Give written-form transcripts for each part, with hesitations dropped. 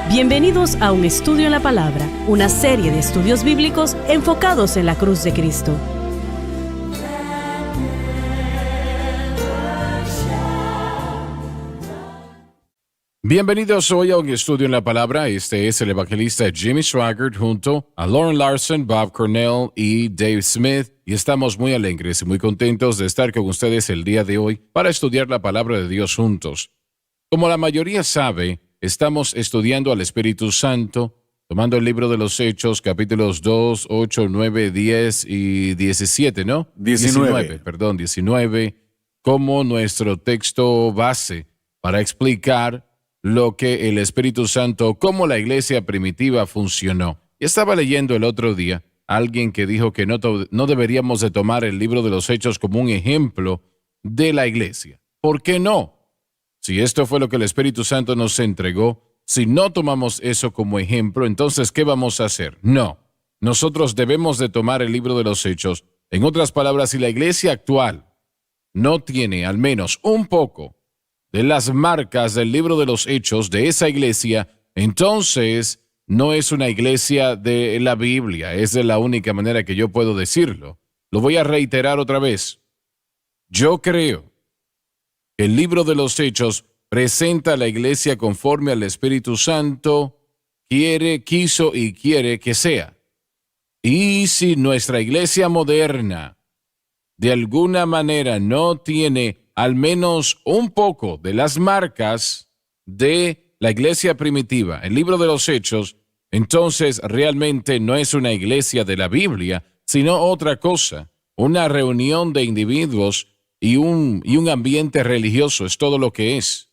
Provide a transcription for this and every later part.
Bienvenidos a Un Estudio en la Palabra, una serie de estudios bíblicos enfocados en la cruz de Cristo. Bienvenidos hoy a Un Estudio en la Palabra. Este es el evangelista Jimmy Swaggart junto a Lauren Larson, Bob Cornell y Dave Smith. Y estamos muy alegres y muy contentos de estar con ustedes el día de hoy para estudiar la palabra de Dios juntos. Como la mayoría sabe, estamos estudiando al Espíritu Santo, tomando el libro de los Hechos, capítulos 2, 8, 9, 10 y 17, ¿no? 19, como nuestro texto base para explicar lo que el Espíritu Santo, cómo la iglesia primitiva funcionó. Y estaba leyendo el otro día a alguien que dijo que no deberíamos de tomar el libro de los Hechos como un ejemplo de la iglesia. ¿Por qué no? Si esto fue lo que el Espíritu Santo nos entregó, si no tomamos eso como ejemplo, entonces, ¿qué vamos a hacer? No. Nosotros debemos de tomar el libro de los Hechos. En otras palabras, si la iglesia actual no tiene al menos un poco de las marcas del libro de los Hechos de esa iglesia, entonces no es una iglesia de la Biblia. Es de la única manera que yo puedo decirlo. Lo voy a reiterar otra vez. Yo creo que el libro de los Hechos presenta a la iglesia conforme al Espíritu Santo quiso y quiere que sea. Y si nuestra iglesia moderna de alguna manera no tiene al menos un poco de las marcas de la iglesia primitiva, el libro de los Hechos, entonces realmente no es una iglesia de la Biblia, sino otra cosa, una reunión de individuos y un ambiente religioso, es todo lo que es.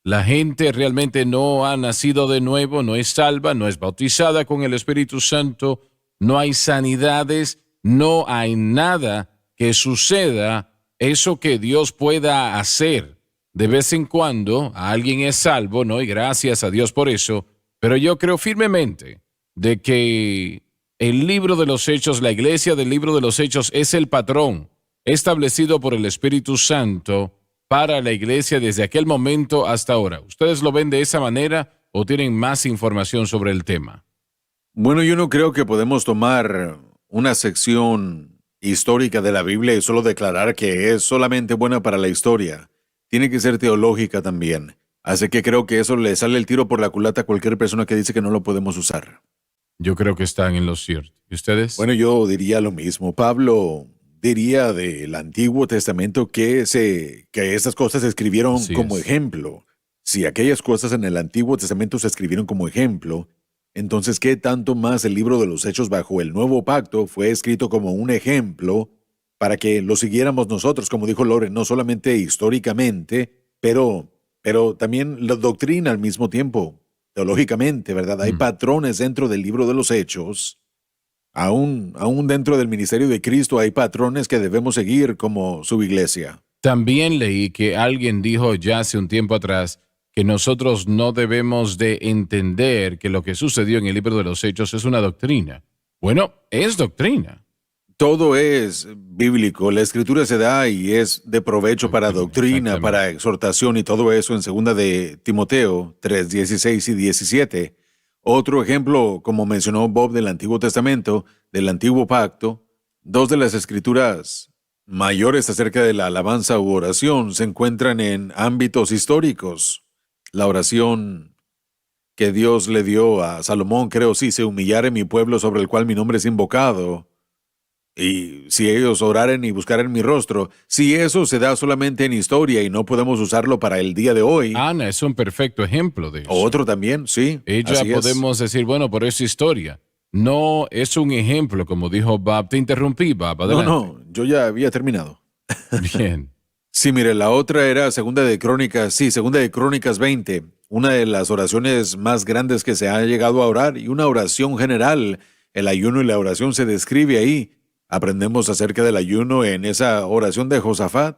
La gente realmente no ha nacido de nuevo, no es salva, no es bautizada con el Espíritu Santo, no hay sanidades, no hay nada que suceda eso que Dios pueda hacer. De vez en cuando alguien es salvo, ¿no? Y gracias a Dios por eso. Pero yo creo firmemente de que el libro de los Hechos, la iglesia del libro de los Hechos es el patrón establecido por el Espíritu Santo para la iglesia desde aquel momento hasta ahora. ¿Ustedes lo ven de esa manera o tienen más información sobre el tema? Bueno, yo no creo que podemos tomar una sección histórica de la Biblia y solo declarar que es solamente buena para la historia. Tiene que ser teológica también. Así que creo que eso le sale el tiro por la culata a cualquier persona que dice que no lo podemos usar. Yo creo que están en lo cierto. ¿Y ustedes? Bueno, yo diría lo mismo. Pablo diría del Antiguo Testamento que estas cosas se escribieron Así como es. ejemplo. Si aquellas cosas en el Antiguo Testamento se escribieron como ejemplo, entonces, ¿qué tanto más el libro de los Hechos bajo el Nuevo Pacto fue escrito como un ejemplo para que lo siguiéramos nosotros, como dijo Loren, no solamente históricamente, pero también la doctrina al mismo tiempo, teológicamente, ¿verdad? Hay patrones dentro del libro de los Hechos, aún dentro del ministerio de Cristo hay patrones que debemos seguir como su iglesia. También leí que alguien dijo ya hace un tiempo atrás que nosotros no debemos de entender que lo que sucedió en el libro de los Hechos es una doctrina. Bueno, es doctrina. Todo es bíblico, la escritura se da y es de provecho para doctrina, Exactamente. para exhortación y todo eso en 2 de Timoteo 3, 16 y 17. Otro ejemplo, como mencionó Bob, del Antiguo Testamento, del Antiguo Pacto, dos de las escrituras mayores acerca de la alabanza u oración se encuentran en ámbitos históricos. La oración que Dios le dio a Salomón, creo, si se humillare mi pueblo sobre el cual mi nombre es invocado, y si ellos oraren y buscaren mi rostro, si eso se da solamente en historia y no podemos usarlo para el día de hoy. Ana es un perfecto ejemplo de eso. Otro también, sí. Ella así es. podemos decir, bueno, por eso historia. No es un ejemplo, como dijo Bob. Te interrumpí, Bob. Adelante. No, yo ya había terminado. Bien. Sí, mire, la otra era Segunda de Crónicas 20, una de las oraciones más grandes que se ha llegado a orar y una oración general. El ayuno y la oración se describe ahí. Aprendemos acerca del ayuno en esa oración de Josafat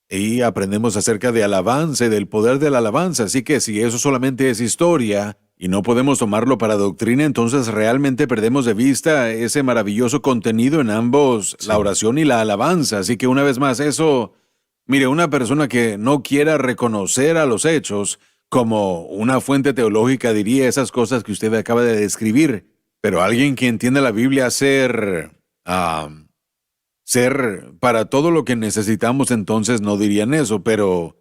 y aprendemos acerca de alabanza y del poder de la alabanza. Así que si eso solamente es historia y no podemos tomarlo para doctrina, entonces realmente perdemos de vista ese maravilloso contenido en ambos, Sí. la oración y la alabanza. Así que una vez más eso, mire, una persona que no quiera reconocer a los hechos como una fuente teológica diría esas cosas que usted acaba de describir, pero alguien que entiende la Biblia ser para todo lo que necesitamos, entonces no dirían eso, pero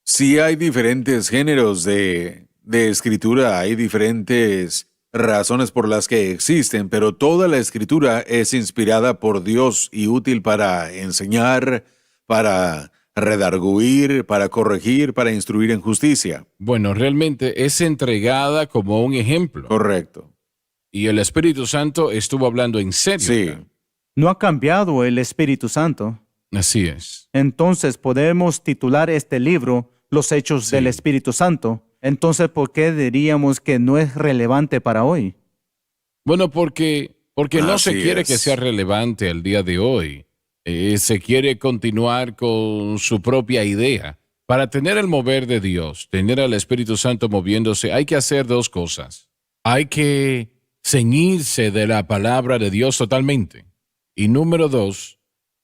sí hay diferentes géneros de escritura, hay diferentes razones por las que existen, pero toda la escritura es inspirada por Dios y útil para enseñar, para redarguir, para corregir, para instruir en justicia. Bueno, realmente es entregada como un ejemplo. Correcto. Y el Espíritu Santo estuvo hablando en serio. Sí. acá. No ha cambiado el Espíritu Santo. Así es. Entonces podemos titular este libro Los Hechos Sí. del Espíritu Santo. Entonces, ¿por qué diríamos que no es relevante para hoy? Bueno, porque no se Así quiere es. que sea relevante al día de hoy. Se quiere continuar con su propia idea. Para tener el mover de Dios, tener al Espíritu Santo moviéndose, hay que hacer dos cosas. Hay que ceñirse de la palabra de Dios totalmente. Y número dos,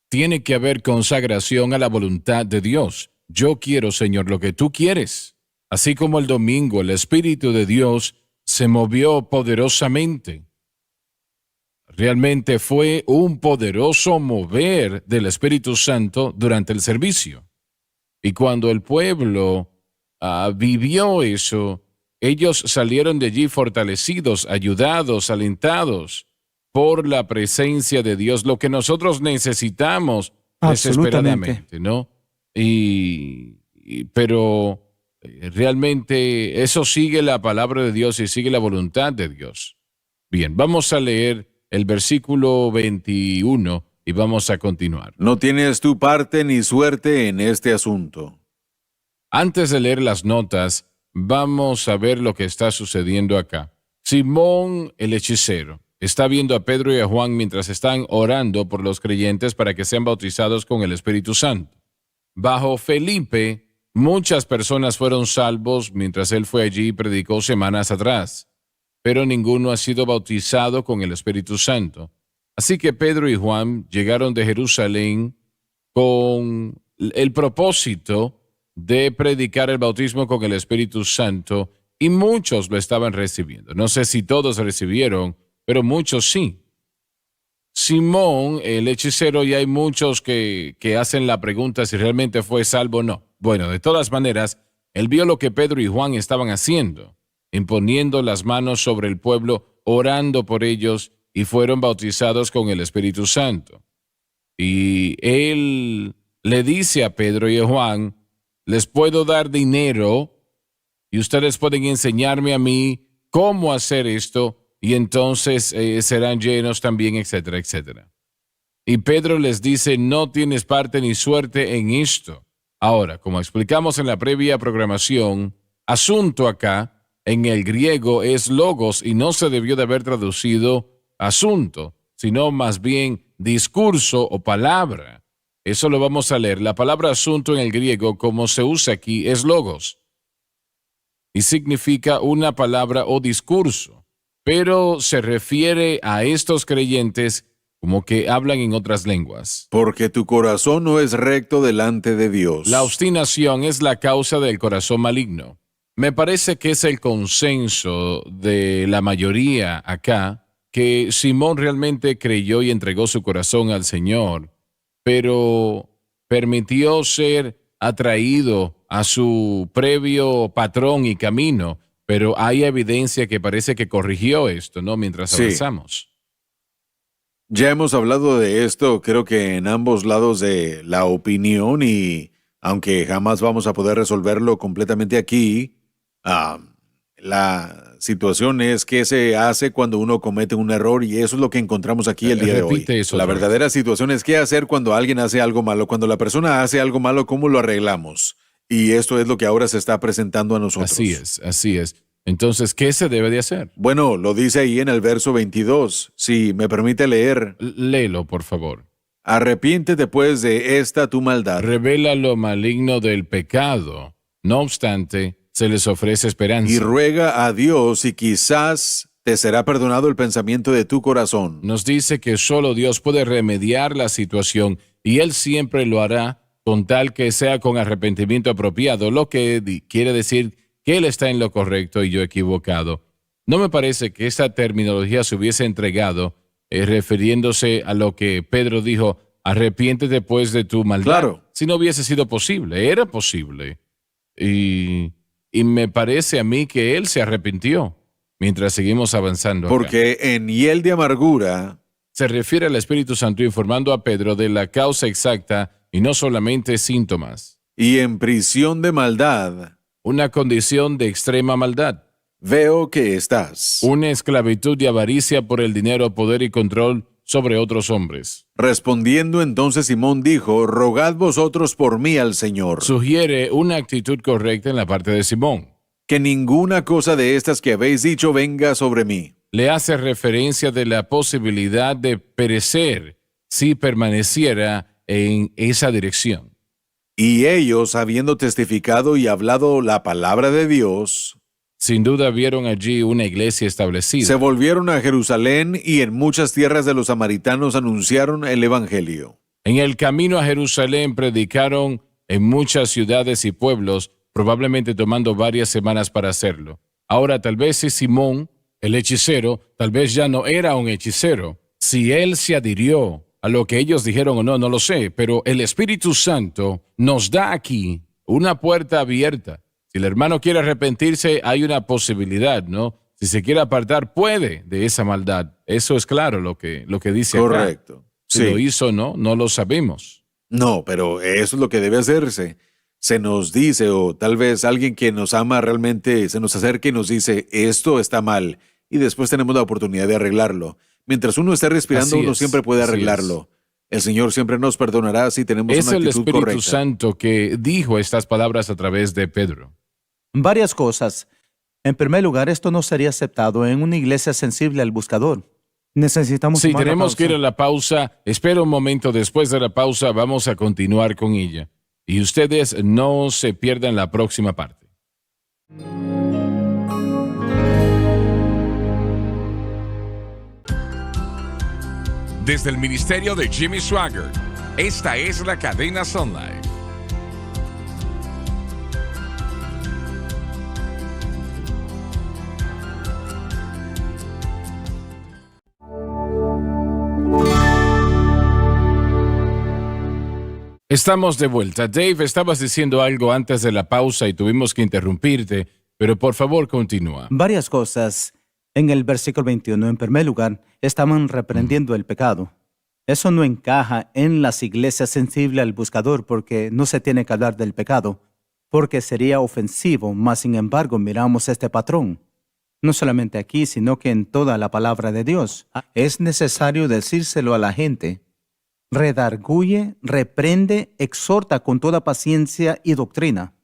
tiene que haber consagración a la voluntad de Dios. Yo quiero, Señor, lo que tú quieres. Así como el domingo el Espíritu de Dios se movió poderosamente. Realmente fue un poderoso mover del Espíritu Santo durante el servicio. Y cuando el pueblo vivió eso, ellos salieron de allí fortalecidos, ayudados, alentados por la presencia de Dios, lo que nosotros necesitamos desesperadamente, ¿no? Pero realmente eso sigue la palabra de Dios y sigue la voluntad de Dios. Bien, vamos a leer el versículo 21 y vamos a continuar. No tienes tu parte ni suerte en este asunto. Antes de leer las notas, vamos a ver lo que está sucediendo acá. Simón el hechicero está viendo a Pedro y a Juan mientras están orando por los creyentes para que sean bautizados con el Espíritu Santo. Bajo Felipe, muchas personas fueron salvos mientras él fue allí y predicó semanas atrás, pero ninguno ha sido bautizado con el Espíritu Santo. Así que Pedro y Juan llegaron de Jerusalén con el propósito de predicar el bautismo con el Espíritu Santo y muchos lo estaban recibiendo. No sé si todos recibieron, pero muchos sí. Simón, el hechicero, y hay muchos que hacen la pregunta si realmente fue salvo o no. Bueno, de todas maneras, él vio lo que Pedro y Juan estaban haciendo, imponiendo las manos sobre el pueblo, orando por ellos, y fueron bautizados con el Espíritu Santo. Y él le dice a Pedro y a Juan, les puedo dar dinero y ustedes pueden enseñarme a mí cómo hacer esto y entonces serán llenos también, etcétera, etcétera. Y Pedro les dice, no tienes parte ni suerte en esto. Ahora, como explicamos en la previa programación, asunto acá en el griego es logos y no se debió de haber traducido asunto, sino más bien discurso o palabra. Eso lo vamos a leer. La palabra asunto en el griego, como se usa aquí, es logos y significa una palabra o discurso, pero se refiere a estos creyentes como que hablan en otras lenguas. Porque tu corazón no es recto delante de Dios. La obstinación es la causa del corazón maligno. Me parece que es el consenso de la mayoría acá que Simón realmente creyó y entregó su corazón al Señor, pero permitió ser atraído a su previo patrón y camino, pero hay evidencia que parece que corrigió esto, ¿no? Mientras Sí. avanzamos. Ya hemos hablado de esto, creo que en ambos lados de la opinión y aunque jamás vamos a poder resolverlo completamente aquí, la situación es qué se hace cuando uno comete un error y eso es lo que encontramos aquí el día de hoy. Repite eso La otra vez. verdadera situación es qué hacer cuando alguien hace algo malo, cuando la persona hace algo malo, ¿cómo lo arreglamos? Y esto es lo que ahora se está presentando a nosotros. Así es, así es. Entonces, ¿qué se debe de hacer? Bueno, lo dice ahí en el verso 22. Si me permite leer, Léelo, por favor. arrepiéntete pues de esta tu maldad. Revela lo maligno del pecado. No obstante, se les ofrece esperanza. Y ruega a Dios y quizás te será perdonado el pensamiento de tu corazón. Nos dice que solo Dios puede remediar la situación y Él siempre lo hará con tal que sea con arrepentimiento apropiado, lo que quiere decir que él está en lo correcto y yo equivocado. No me parece que esta terminología se hubiese entregado refiriéndose a lo que Pedro dijo, arrepiéntete pues de tu maldad. Claro. Si no hubiese sido posible, era posible. Y me parece a mí que él se arrepintió mientras seguimos avanzando acá. Porque en hiel de amargura Se refiere al Espíritu Santo informando a Pedro de la causa exacta y no solamente síntomas. y en prisión de maldad Una condición de extrema maldad. veo que estás. Una esclavitud de avaricia por el dinero, poder y control sobre otros hombres. Respondiendo entonces Simón dijo, rogad vosotros por mí al Señor, Sugiere una actitud correcta en la parte de Simón. que ninguna cosa de estas que habéis dicho venga sobre mí. Le hace referencia de la posibilidad de perecer si permaneciera en esa dirección. Y ellos, habiendo testificado y hablado la palabra de Dios, Sin duda vieron allí una iglesia establecida. se volvieron a Jerusalén y en muchas tierras de los samaritanos anunciaron el Evangelio. En el camino a Jerusalén predicaron en muchas ciudades y pueblos, probablemente tomando varias semanas para hacerlo. Ahora, tal vez si Simón, el hechicero, tal vez ya no era un hechicero. Si él se adhirió a lo que ellos dijeron o no, no lo sé, pero el Espíritu Santo nos da aquí una puerta abierta. Si el hermano quiere arrepentirse, hay una posibilidad, ¿no? Si se quiere apartar, puede de esa maldad. Eso es claro lo que dice acá. Correcto. Si lo hizo o no, no lo sabemos. No, pero eso es lo que debe hacerse. Se nos dice, o tal vez alguien que nos ama realmente se nos acerca y nos dice, esto está mal, y después tenemos la oportunidad de arreglarlo. Mientras uno esté respirando, Así uno es, siempre puede así arreglarlo. El Señor siempre nos perdonará si tenemos Es una el actitud Espíritu correcta. Santo que dijo estas palabras a través de Pedro. Varias cosas. En primer lugar, esto no sería aceptado en una iglesia sensible al buscador. Necesitamos Si tomar la tenemos que ir pausa. a la pausa, espera un momento, después de la pausa vamos a continuar con ella. Y ustedes no se pierdan la próxima parte. Desde el ministerio de Jimmy Swaggart, esta es la cadena Sun Life. Estamos de vuelta. Dave, estabas diciendo algo antes de la pausa y tuvimos que interrumpirte, pero por favor continúa. Varias cosas. En el versículo 21, en primer lugar, estaban reprendiendo el pecado. Eso no encaja en las iglesias sensibles al buscador porque no se tiene que hablar del pecado, porque sería ofensivo, mas sin embargo miramos este patrón. No solamente aquí, sino que en toda la palabra de Dios. Es necesario decírselo a la gente. Redarguye, reprende, exhorta con toda paciencia y doctrina.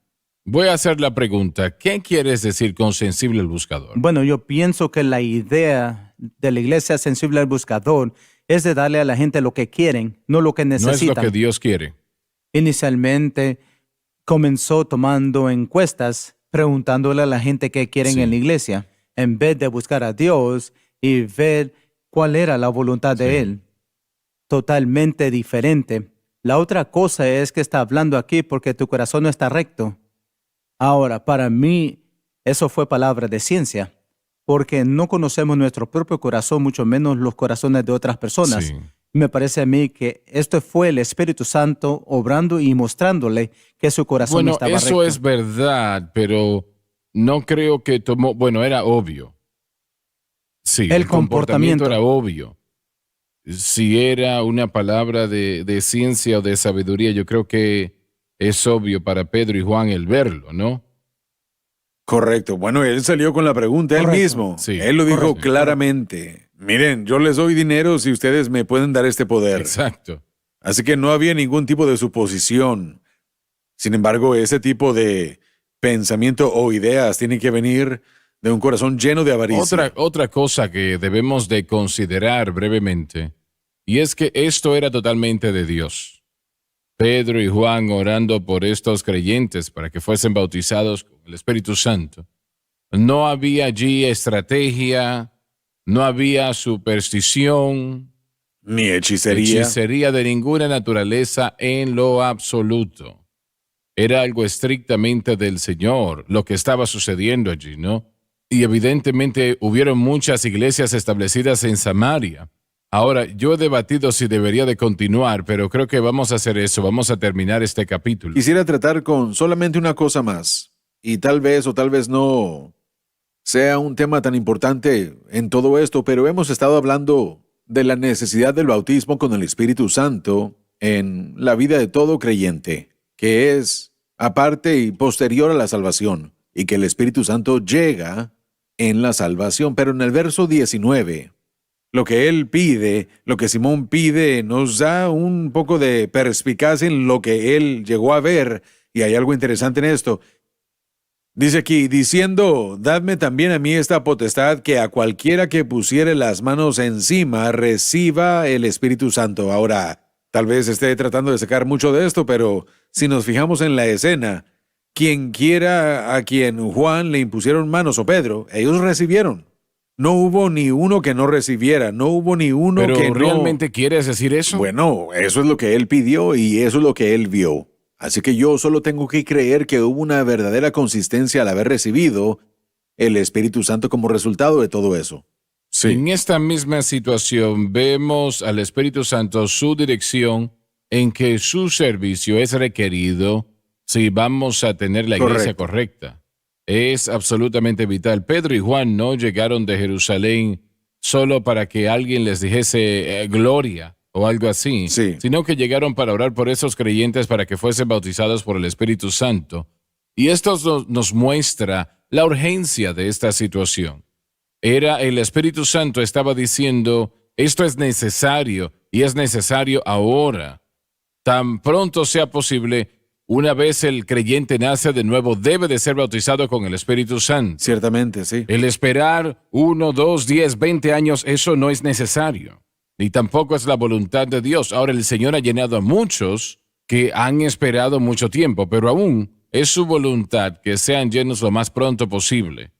Voy a hacer la pregunta, ¿qué quieres decir con sensible al buscador? Bueno, yo pienso que la idea de la iglesia sensible al buscador es de darle a la gente lo que quieren, no lo que No es necesitan. lo que Dios quiere. Inicialmente comenzó tomando encuestas, preguntándole a la gente qué quieren Sí. en la iglesia, en vez de buscar a Dios y ver cuál era la voluntad de Sí. Él. Totalmente diferente. La otra cosa es que está hablando aquí porque tu corazón no está recto. Ahora, para mí, eso fue palabra de ciencia, porque no conocemos nuestro propio corazón, mucho menos los corazones de otras personas. Sí. Me parece a mí que esto fue el Espíritu Santo obrando y mostrándole que su corazón Bueno, estaba eso recto. es verdad, pero no creo que tomó, bueno, era obvio. Sí, El comportamiento. era obvio. Si era una palabra de ciencia o de sabiduría, yo creo que es obvio para Pedro y Juan el verlo, ¿no? Correcto. Bueno, él salió con la pregunta él Correcto. mismo. Sí, Él lo dijo correcto. claramente. Miren, yo les doy dinero si ustedes me pueden dar este poder. Exacto. Así que no había ningún tipo de suposición. Sin embargo, ese tipo de pensamiento o ideas tiene que venir de un corazón lleno de avaricia. Otra cosa que debemos de considerar brevemente, y es que esto era totalmente de Dios. Pedro y Juan orando por estos creyentes para que fuesen bautizados con el Espíritu Santo. No había allí estrategia, no había superstición, Ni hechicería. hechicería de ninguna naturaleza en lo absoluto. Era algo estrictamente del Señor, lo que estaba sucediendo allí, ¿no? Y evidentemente hubieron muchas iglesias establecidas en Samaria. Ahora, yo he debatido si debería de continuar, pero creo que vamos a hacer eso, vamos a terminar este capítulo. Quisiera tratar con solamente una cosa más, y tal vez o tal vez no sea un tema tan importante en todo esto, pero hemos estado hablando de la necesidad del bautismo con el Espíritu Santo en la vida de todo creyente, que es aparte y posterior a la salvación, y que el Espíritu Santo llega en la salvación. Pero en el verso 19, lo que él pide, lo que Simón pide, nos da un poco de perspicacia en lo que él llegó a ver, y hay algo interesante en esto. Dice aquí, diciendo, dadme también a mí esta potestad, que a cualquiera que pusiere las manos encima reciba el Espíritu Santo. Ahora, tal vez esté tratando de sacar mucho de esto, pero si nos fijamos en la escena, quien quiera a quien Juan le impusieron manos o Pedro, ellos recibieron. No hubo ni uno que no recibiera, no hubo ni uno ¿Pero que no... realmente quieres decir eso? Bueno, eso es lo que él pidió y eso es lo que él vio. Así que yo solo tengo que creer que hubo una verdadera consistencia al haber recibido el Espíritu Santo como resultado de todo eso. Sí. En esta misma situación vemos al Espíritu Santo su dirección en que su servicio es requerido si vamos a tener la iglesia correcta. Es absolutamente vital. Pedro y Juan no llegaron de Jerusalén solo para que alguien les dijese gloria o algo así, sino que llegaron para orar por esos creyentes para que fuesen bautizados por el Espíritu Santo. Y esto nos muestra la urgencia de esta situación. Era el Espíritu Santo estaba diciendo, esto es necesario y es necesario ahora. Tan pronto sea posible, una vez el creyente nace de nuevo, debe de ser bautizado con el Espíritu Santo. Ciertamente, sí. El esperar 1, 2, 10, 20 años, eso no es necesario. Ni tampoco es la voluntad de Dios. Ahora el Señor ha llenado a muchos que han esperado mucho tiempo, pero aún es su voluntad que sean llenos lo más pronto posible.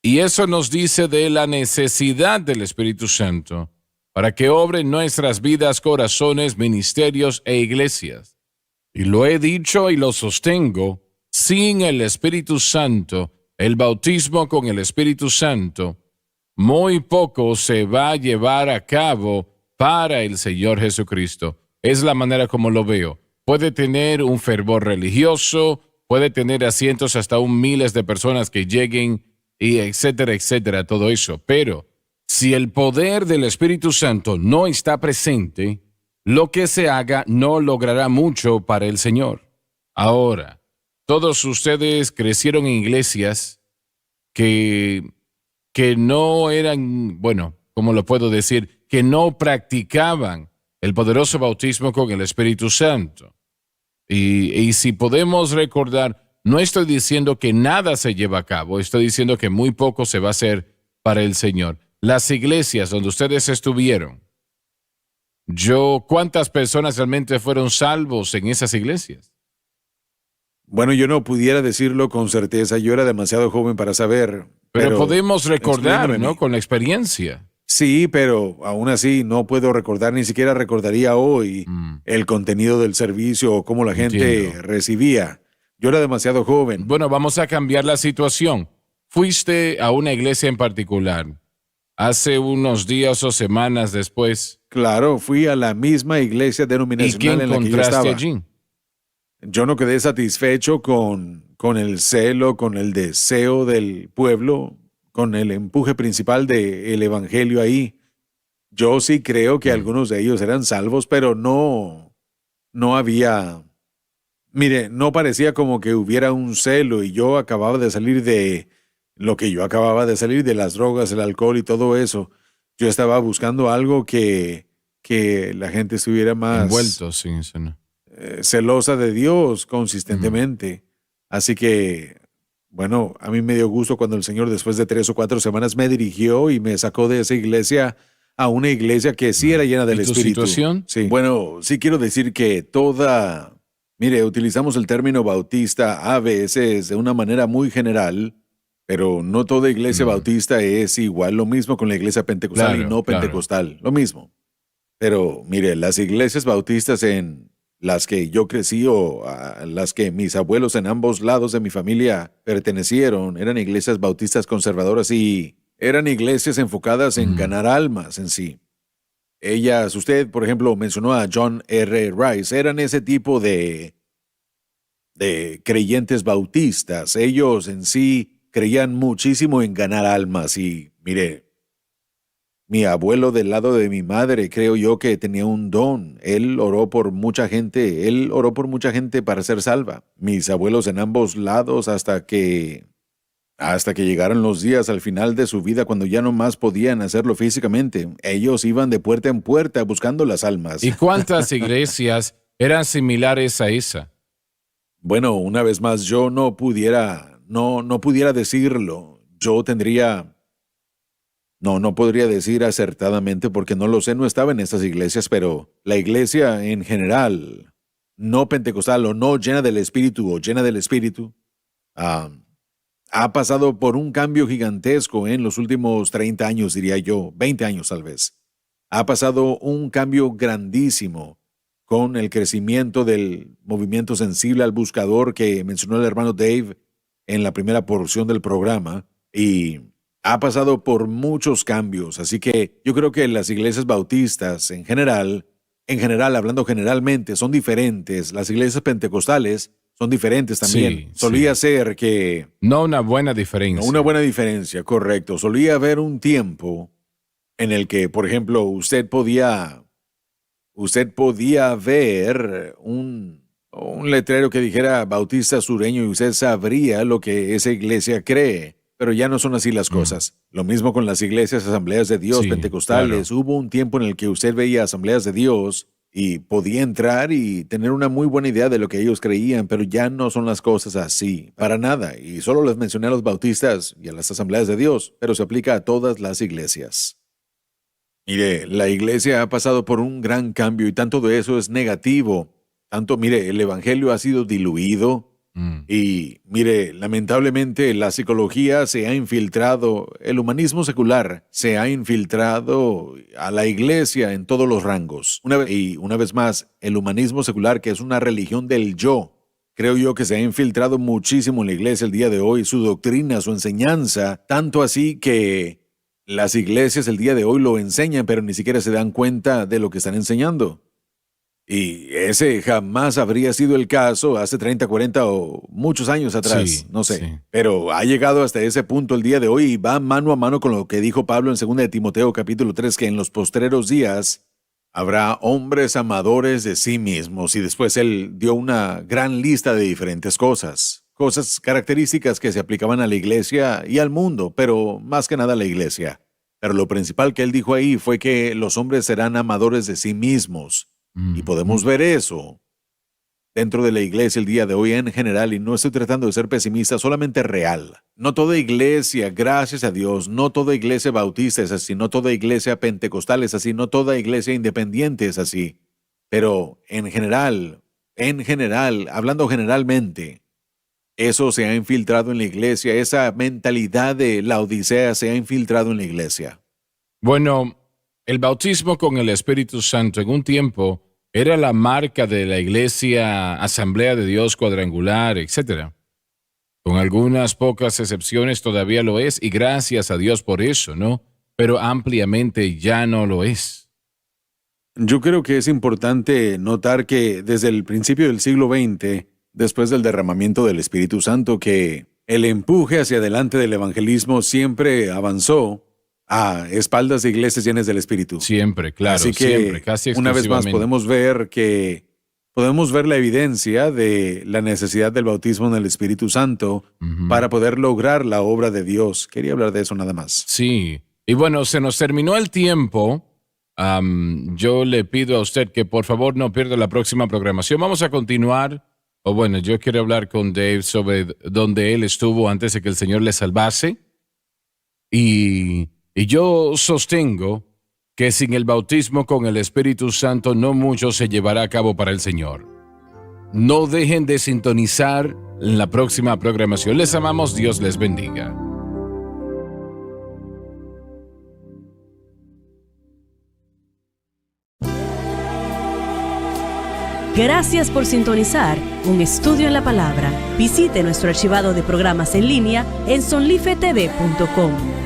Y eso nos dice de la necesidad del Espíritu Santo para que obre en nuestras vidas, corazones, ministerios e iglesias. Y lo he dicho y lo sostengo, sin el Espíritu Santo, el bautismo con el Espíritu Santo, muy poco se va a llevar a cabo para el Señor Jesucristo. Es la manera como lo veo. Puede tener un fervor religioso, puede tener asientos hasta miles de personas que lleguen, y etcétera, etcétera, todo eso. Pero si el poder del Espíritu Santo no está presente, lo que se haga no logrará mucho para el Señor. Ahora, todos ustedes crecieron en iglesias que no eran, bueno, ¿cómo lo puedo decir? Que no practicaban el poderoso bautismo con el Espíritu Santo. Y si podemos recordar, no estoy diciendo que nada se lleva a cabo, estoy diciendo que muy poco se va a hacer para el Señor. Las iglesias donde ustedes estuvieron, ¿cuántas personas realmente fueron salvos en esas iglesias? Bueno, yo no pudiera decirlo con certeza, yo era demasiado joven para saber. Pero podemos recordar, ¿no? Con la experiencia. Sí, pero aún así no puedo recordar, ni siquiera recordaría hoy el contenido del servicio o cómo la gente recibía. Yo era demasiado joven. Bueno, vamos a cambiar la situación. Fuiste a una iglesia en particular hace unos días o semanas después. Claro, fui a la misma iglesia denominacional en la que yo estaba. Allí? Yo no quedé satisfecho con el celo, con el deseo del pueblo, con el empuje principal del evangelio ahí. Yo sí creo que algunos de ellos eran salvos, pero no había... Mire, no parecía como que hubiera un celo y yo acababa de salir de lo que yo acababa de salir de las drogas, el alcohol y todo eso. Yo estaba buscando algo que la gente estuviera más... envuelto, sí, eso no. Celosa de Dios consistentemente. Así que, bueno, a mí me dio gusto cuando el Señor después de 3 o 4 semanas me dirigió y me sacó de esa iglesia a una iglesia que sí era llena del Espíritu. ¿Tu situación? Sí. Bueno, sí quiero decir que mire, utilizamos el término bautista a veces de una manera muy general, pero no toda iglesia bautista es igual. Lo mismo con la iglesia pentecostal y no pentecostal, lo mismo. Pero mire, las iglesias bautistas en las que yo crecí o a las que mis abuelos en ambos lados de mi familia pertenecieron, eran iglesias bautistas conservadoras y eran iglesias enfocadas en ganar almas en sí. Ellas, usted, por ejemplo, mencionó a John R. Rice, eran ese tipo de creyentes bautistas. Ellos en sí creían muchísimo en ganar almas y, mire, mi abuelo del lado de mi madre, creo yo que tenía un don. Él oró por mucha gente para ser salva. Mis abuelos en ambos lados hasta que llegaron los días al final de su vida cuando ya no más podían hacerlo físicamente. Ellos iban de puerta en puerta buscando las almas. ¿Y cuántas iglesias eran similares a esa? Bueno, una vez más, yo no pudiera decirlo. No podría decir acertadamente porque no lo sé, no estaba en estas iglesias, pero la iglesia en general, no pentecostal o no llena del Espíritu o llena del Espíritu, ha pasado por un cambio gigantesco en los últimos 30 años, diría yo, 20 años tal vez. Ha pasado un cambio grandísimo con el crecimiento del movimiento sensible al buscador que mencionó el hermano Dave en la primera porción del programa y ha pasado por muchos cambios. Así que yo creo que las iglesias bautistas en general, hablando generalmente, son diferentes. Las iglesias pentecostales son diferentes también. Solía ser que... No una buena diferencia. No una buena diferencia, correcto. Solía haber un tiempo en el que, por ejemplo, usted podía ver un letrero que dijera Bautista Sureño y usted sabría lo que esa iglesia cree. Pero ya no son así las cosas. Lo mismo con las iglesias Asambleas de Dios pentecostales. Claro. Hubo un tiempo en el que usted veía Asambleas de Dios y podía entrar y tener una muy buena idea de lo que ellos creían, pero ya no son las cosas así, para nada. Y solo les mencioné a los bautistas y a las Asambleas de Dios, pero se aplica a todas las iglesias. Mire, la iglesia ha pasado por un gran cambio y tanto de eso es negativo. Mire, el evangelio ha sido diluido. Y mire, lamentablemente la psicología se ha infiltrado, el humanismo secular se ha infiltrado a la iglesia en todos los rangos. Una vez más, el humanismo secular, que es una religión del yo, creo yo que se ha infiltrado muchísimo en la iglesia el día de hoy, su doctrina, su enseñanza, tanto así que las iglesias el día de hoy lo enseñan, pero ni siquiera se dan cuenta de lo que están enseñando. Y ese jamás habría sido el caso hace 30, 40 o muchos años atrás, no sé. Sí. Pero ha llegado hasta ese punto el día de hoy y va mano a mano con lo que dijo Pablo en 2 de Timoteo capítulo 3, que en los postreros días habrá hombres amadores de sí mismos. Y después él dio una gran lista de diferentes cosas características que se aplicaban a la iglesia y al mundo, pero más que nada a la iglesia. Pero lo principal que él dijo ahí fue que los hombres serán amadores de sí mismos. Y podemos ver eso dentro de la iglesia el día de hoy en general, y no estoy tratando de ser pesimista, solamente real. No toda iglesia, gracias a Dios, no toda iglesia bautista es así, no toda iglesia pentecostal es así, no toda iglesia independiente es así. Pero en general, hablando generalmente, eso se ha infiltrado en la iglesia, esa mentalidad de la Odisea se ha infiltrado en la iglesia. Bueno, el bautismo con el Espíritu Santo en un tiempo era la marca de la iglesia Asamblea de Dios Cuadrangular, etc. Con algunas pocas excepciones todavía lo es, y gracias a Dios por eso, ¿no? Pero ampliamente ya no lo es. Yo creo que es importante notar que desde el principio del siglo XX, después del derramamiento del Espíritu Santo, que el empuje hacia adelante del evangelismo siempre avanzó a espaldas de iglesias llenas del Espíritu. Siempre, claro, así que, siempre, casi exclusivamente. Una vez más podemos ver la evidencia de la necesidad del bautismo en el Espíritu Santo para poder lograr la obra de Dios. Quería hablar de eso nada más. Sí, y bueno, se nos terminó el tiempo. Yo le pido a usted que por favor no pierda la próxima programación. Vamos a continuar. O bueno, yo quiero hablar con Dave sobre dónde él estuvo antes de que el Señor le salvase. Y yo sostengo que sin el bautismo con el Espíritu Santo no mucho se llevará a cabo para el Señor. No dejen de sintonizar en la próxima programación. Les amamos, Dios les bendiga. Gracias por sintonizar Un Estudio en la Palabra. Visite nuestro archivado de programas en línea en sonlifetv.com.